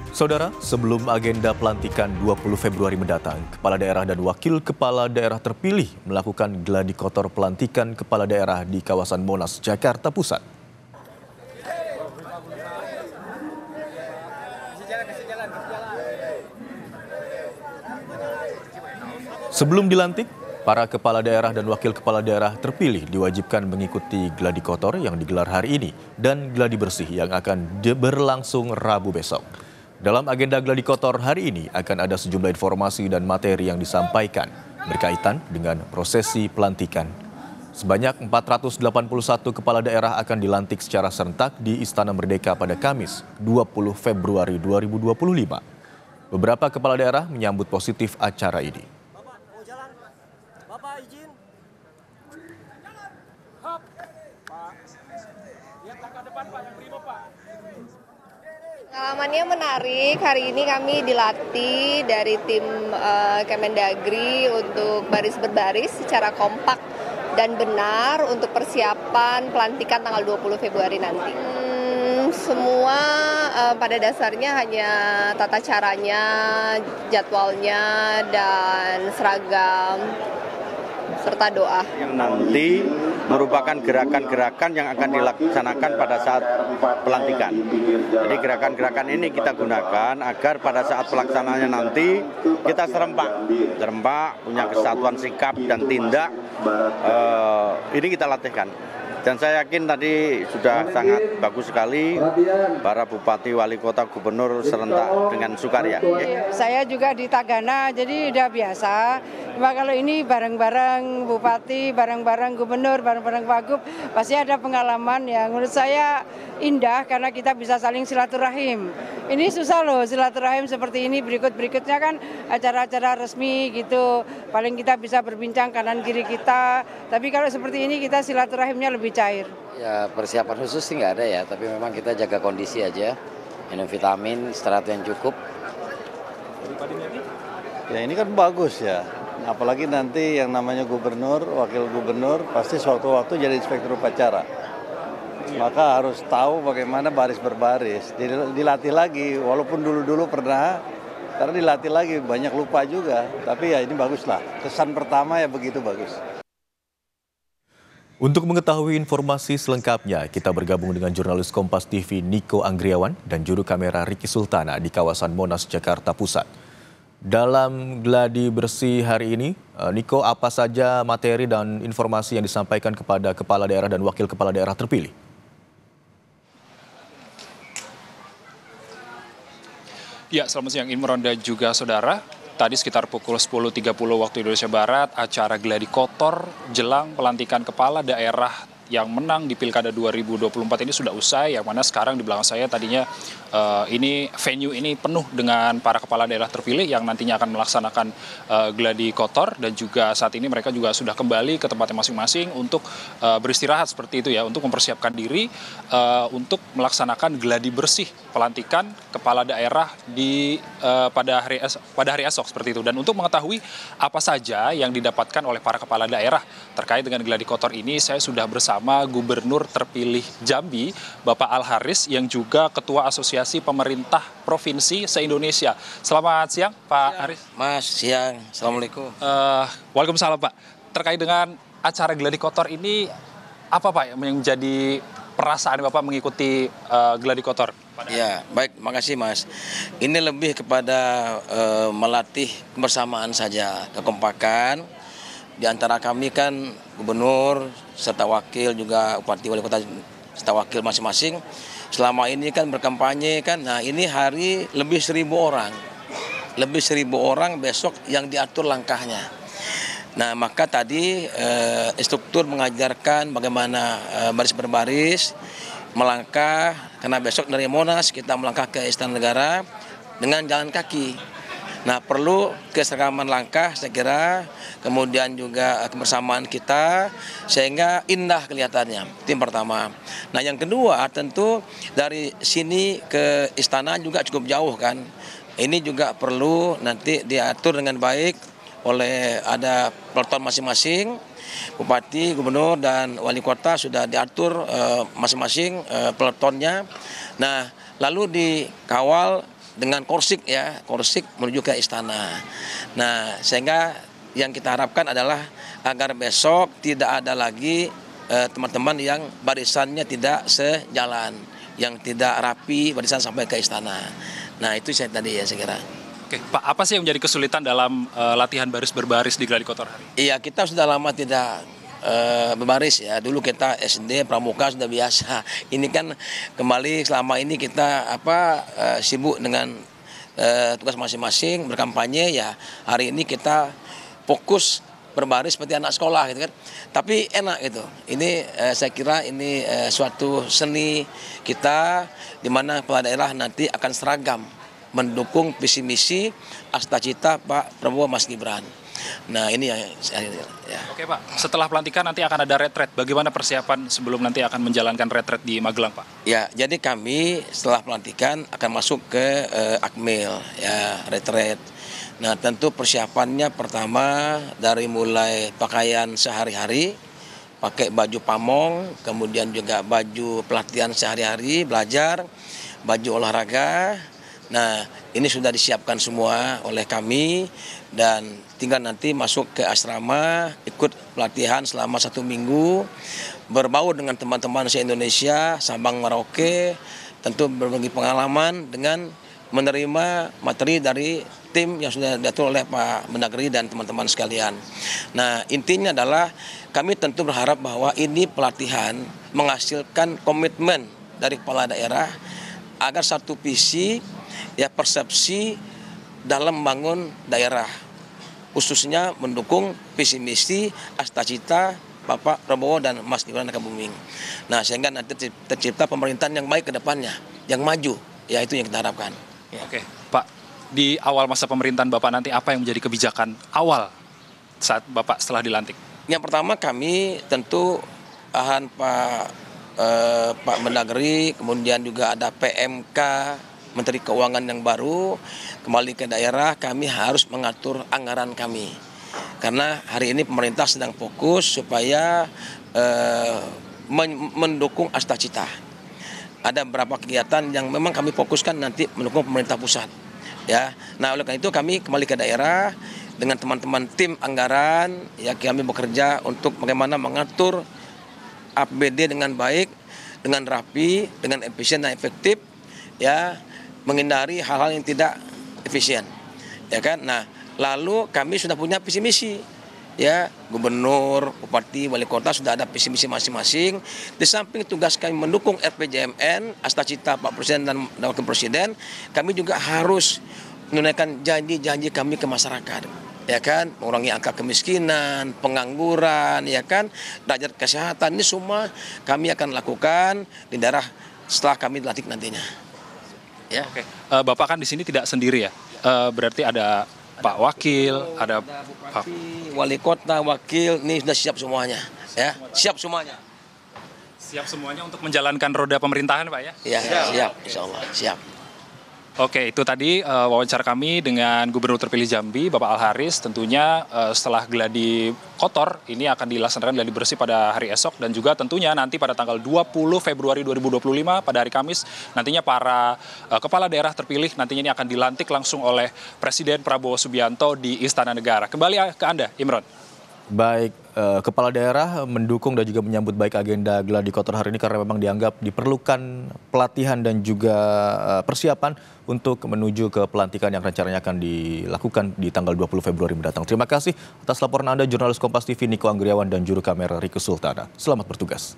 Saudara, sebelum agenda pelantikan 20 Februari mendatang, Kepala Daerah dan Wakil Kepala Daerah terpilih melakukan gladi kotor pelantikan Kepala Daerah di kawasan Monas, Jakarta Pusat. Sebelum dilantik, para Kepala Daerah dan Wakil Kepala Daerah terpilih diwajibkan mengikuti gladi kotor yang digelar hari ini dan gladi bersih yang akan berlangsung Rabu besok. Dalam agenda gladi kotor hari ini akan ada sejumlah informasi dan materi yang disampaikan berkaitan dengan prosesi pelantikan. Sebanyak 481 kepala daerah akan dilantik secara serentak di Istana Merdeka pada Kamis 20 Februari 2025. Beberapa kepala daerah menyambut positif acara ini. Bapak izin. Hop. Pak. Lihat langkah depan Pak, yang primo Pak. Pengalamannya menarik. Hari ini kami dilatih dari tim Kemendagri untuk baris berbaris secara kompak dan benar untuk persiapan pelantikan tanggal 20 Februari nanti. Semua pada dasarnya hanya tata caranya, jadwalnya, dan seragam, serta doa. Yang nanti merupakan gerakan-gerakan yang akan dilaksanakan pada saat pelantikan. Jadi gerakan-gerakan ini kita gunakan agar pada saat pelaksanaannya nanti kita serempak, punya kesatuan sikap dan tindak. Ini kita latihkan. Dan saya yakin tadi sudah sangat bagus sekali para bupati, wali kota, gubernur serentak dengan sukarya. Saya juga di Tagana, jadi udah biasa. Cuma kalau ini bareng-bareng bupati, bareng-bareng gubernur, bareng-bareng wagub, pasti ada pengalaman yang menurut saya indah karena kita bisa saling silaturahim. Ini susah loh silaturahim seperti ini, berikutnya kan acara-acara resmi gitu. Paling kita bisa berbincang kanan kiri kita, tapi kalau seperti ini kita silaturahimnya lebih cair. Ya persiapan khusus sih nggak ada ya, tapi memang kita jaga kondisi aja, minum vitamin, istirahat yang cukup. Ya ini kan bagus ya, apalagi nanti yang namanya gubernur, wakil gubernur pasti suatu-waktu jadi inspektur upacara. Maka harus tahu bagaimana baris berbaris, dilatih lagi, walaupun dulu-dulu pernah, karena dilatih lagi banyak lupa juga, tapi ya ini bagus lah, kesan pertama ya begitu bagus. Untuk mengetahui informasi selengkapnya, kita bergabung dengan jurnalis Kompas TV Niko Anggriawan dan juru kamera Ricky Sultana di kawasan Monas, Jakarta Pusat. Dalam gladi bersih hari ini, Niko, apa saja materi dan informasi yang disampaikan kepada kepala daerah dan wakil kepala daerah terpilih? Ya, selamat siang Imron dan juga saudara. Tadi sekitar pukul 10.30 waktu Indonesia Barat, acara gladi kotor jelang pelantikan kepala daerah yang menang di Pilkada 2024 ini sudah usai, yang mana sekarang di belakang saya tadinya ini venue ini penuh dengan para kepala daerah terpilih yang nantinya akan melaksanakan gladi kotor, dan juga saat ini mereka juga sudah kembali ke tempatnya masing-masing untuk beristirahat seperti itu ya, untuk mempersiapkan diri untuk melaksanakan gladi bersih pelantikan kepala daerah di pada hari esok seperti itu. Dan untuk mengetahui apa saja yang didapatkan oleh para kepala daerah terkait dengan gladi kotor ini, saya sudah bersama Gubernur terpilih Jambi, Bapak Al Haris, yang juga Ketua Asosiasi Pemerintah Provinsi se-Indonesia. Selamat siang, Pak Haris. Mas, siang. Assalamualaikum. Waalaikumsalam, Pak. Terkait dengan acara gladi kotor ini, apa Pak yang menjadi perasaan Bapak mengikuti gladi kotor? Ya, baik, makasih Mas. Ini lebih kepada melatih kebersamaan saja, kekompakan. Di antara kami kan gubernur serta wakil, juga bupati, wali kota serta wakil masing-masing. Selama ini kan berkampanye kan, nah ini hari lebih 1.000 orang. Lebih 1.000 orang besok yang diatur langkahnya. Nah maka tadi instruktur mengajarkan bagaimana baris berbaris, melangkah, karena besok dari Monas kita melangkah ke Istana Negara dengan jalan kaki. Nah perlu keseragaman langkah saya kira, kemudian juga kebersamaan kita sehingga indah kelihatannya. Itu yang pertama. Nah yang kedua tentu dari sini ke istana juga cukup jauh kan. Ini juga perlu nanti diatur dengan baik oleh ada peleton masing-masing. Bupati, gubernur, dan wali kota sudah diatur masing-masing peletonnya. Nah lalu dikawal dengan korsik ya, korsik menuju ke istana. Nah, sehingga yang kita harapkan adalah agar besok tidak ada lagi teman-teman yang barisannya tidak sejalan, yang tidak rapi barisan sampai ke istana. Nah, itu saya tadi ya saya kira. Oke, Pak, apa sih yang menjadi kesulitan dalam latihan baris berbaris di Gladi Kotor hari ini? Iya, kita sudah lama tidak berbaris ya. Dulu kita SD pramuka sudah biasa. Ini kan kembali selama ini kita sibuk dengan tugas masing-masing berkampanye ya. Hari ini kita fokus berbaris seperti anak sekolah gitu kan. Tapi enak gitu. Ini saya kira ini suatu seni kita di mana kepala daerah nanti akan seragam mendukung visi misi cita Pak Prabowo Mas Gibran. Nah, ini yang ya. Oke, Pak. Setelah pelantikan nanti akan ada retret. Bagaimana persiapan sebelum nanti akan menjalankan retret di Magelang, Pak? Ya, jadi kami setelah pelantikan akan masuk ke Akmil ya, retret. Nah, tentu persiapannya pertama dari mulai pakaian sehari-hari, pakai baju pamong, kemudian juga baju pelatihan sehari-hari, belajar, baju olahraga. Nah, ini sudah disiapkan semua oleh kami dan tinggal nanti masuk ke asrama, ikut pelatihan selama 1 minggu, berbaur dengan teman-teman se-Indonesia, Sabang Merauke, tentu berbagi pengalaman dengan menerima materi dari tim yang sudah diatur oleh Pak Mendagri dan teman-teman sekalian. Nah, intinya adalah kami tentu berharap bahwa ini pelatihan menghasilkan komitmen dari kepala daerah agar satu visi ya persepsi dalam membangun daerah, khususnya mendukung visi misi cita Bapak Prabowo dan Mas Gibran Rakabuming. Nah, sehingga nanti tercipta pemerintahan yang baik ke depannya, yang maju, ya itu yang kita harapkan. Ya. Oke, Pak, di awal masa pemerintahan Bapak nanti apa yang menjadi kebijakan awal saat Bapak setelah dilantik? Yang pertama kami tentu arahan Pak Mendagri, kemudian juga ada PMK, Menteri Keuangan yang baru, kembali ke daerah kami harus mengatur anggaran kami. Karena hari ini pemerintah sedang fokus supaya mendukung cita. Ada beberapa kegiatan yang memang kami fokuskan nanti mendukung pemerintah pusat. Ya, nah oleh karena itu kami kembali ke daerah dengan teman-teman tim anggaran. Ya, kami bekerja untuk bagaimana mengatur APBD dengan baik, dengan rapi, dengan efisien dan efektif. Ya, menghindari hal-hal yang tidak efisien. Ya kan? Nah, lalu kami sudah punya visi misi. Ya, gubernur, bupati, wali kota sudah ada visi misi masing-masing. Di samping tugas kami mendukung RPJMN, cita Pak Presiden dan Wakil Presiden, kami juga harus menunaikan janji-janji kami ke masyarakat. Ya kan, mengurangi angka kemiskinan, pengangguran, ya kan, derajat kesehatan, ini semua kami akan lakukan di daerah setelah kami dilantik nantinya. Ya. Oke, Bapak kan di sini tidak sendiri ya, berarti ada Pak Wakil, ada Bupati, Wali Kota, Wakil, ini sudah siap semuanya, ya, siap semuanya. Siap semuanya untuk menjalankan roda pemerintahan, Pak ya? Ya, siap, insya Allah, siap. Oke, itu tadi wawancara kami dengan Gubernur terpilih Jambi, Bapak Al Haris. Tentunya setelah Gladi Kotor ini akan dilaksanakan gladi bersih pada hari esok dan juga tentunya nanti pada tanggal 20 Februari 2025 pada hari Kamis nantinya para kepala daerah terpilih nantinya ini akan dilantik langsung oleh Presiden Prabowo Subianto di Istana Negara. Kembali ke Anda, Imron. Baik, kepala daerah mendukung dan juga menyambut baik agenda Gladi Kotor hari ini karena memang dianggap diperlukan pelatihan dan juga persiapan untuk menuju ke pelantikan yang rencananya akan dilakukan di tanggal 20 Februari mendatang. Terima kasih atas laporan Anda, jurnalis Kompas TV Niko Anggriawan dan juru kamera Riku Sultana. Selamat bertugas.